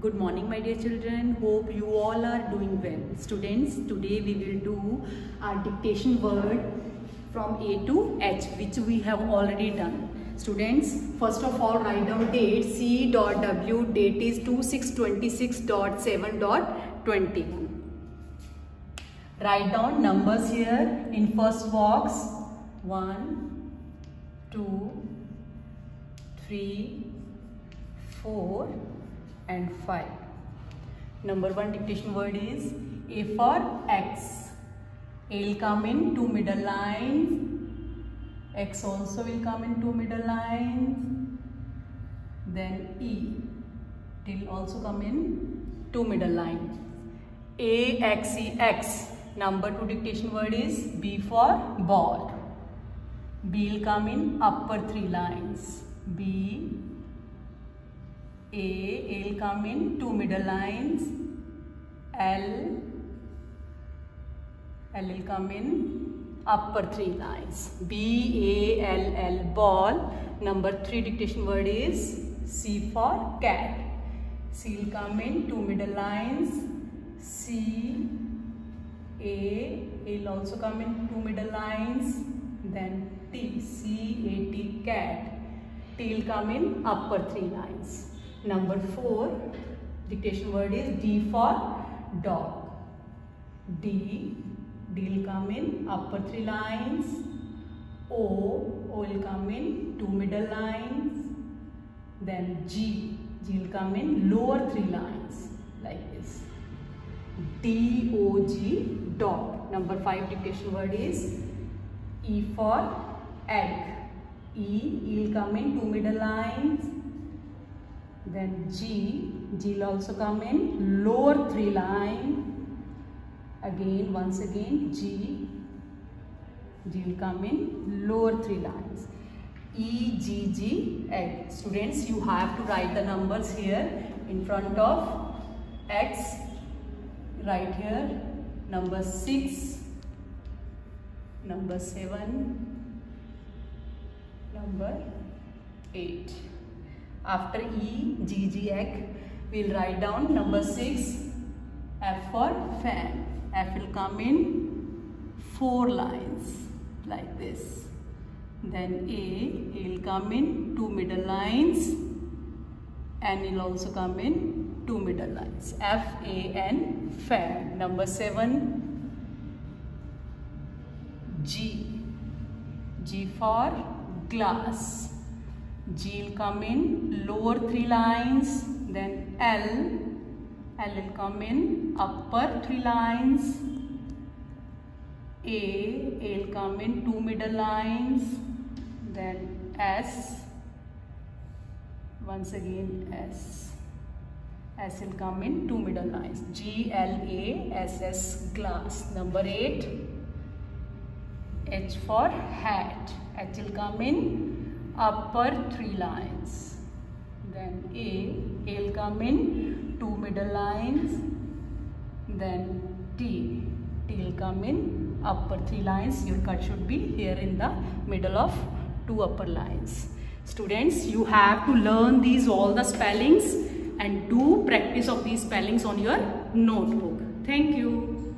Good morning, my dear children. Hope you all are doing well. Students, today we will do our dictation word from A to H, which we have already done. Students, first of all, write down date. C.W. date is 2626.7.21. Write down numbers here in first box. 1, 2, 3, 4 and 5. Number 1 dictation word is A for X. A will come in 2 middle lines. X also will come in 2 middle lines. Then E. It will also come in 2 middle lines. A, X, E, X. Number 2 dictation word is B for ball. B will come in upper 3 lines. B, A will come in 2 middle lines. L will come in upper 3 lines. B, A, L, ball. Number 3 dictation word is C for cat. C will come in 2 middle lines. C, A will also come in 2 middle lines. Then T, C, A, T, cat. T will come in upper 3 lines. Number 4 dictation word is D for dog. D will come in upper 3 lines. O will come in 2 middle lines. Then G will come in lower 3 lines like this. D, O, G, dog. Number 5 dictation word is E for egg. E will come in 2 middle lines. Then G will also come in lower 3 line. Again, once again, G will come in lower 3 lines. E, G, G, egg. Students, you have to write the numbers here in front of X. Right here, number 6, number 7, number 8. After E, G, G, egg, we will write down number 6, F for fan. F will come in 4 lines like this. Then A will come in 2 middle lines. N will also come in 2 middle lines. F, A, N, fan. Number 7, G. G for glass. G will come in lower 3 lines. Then L will come in upper 3 lines. A will come in 2 middle lines. Then S, once again S will come in 2 middle lines. G, L, A, S, S, glass. Number 8, H for hat. H will come in upper 3 lines. Then A will come in 2 middle lines. Then T will come in upper 3 lines. Your cut should be here in the middle of 2 upper lines. Students, you have to learn all the spellings and do practice of these spellings on your notebook. Thank you.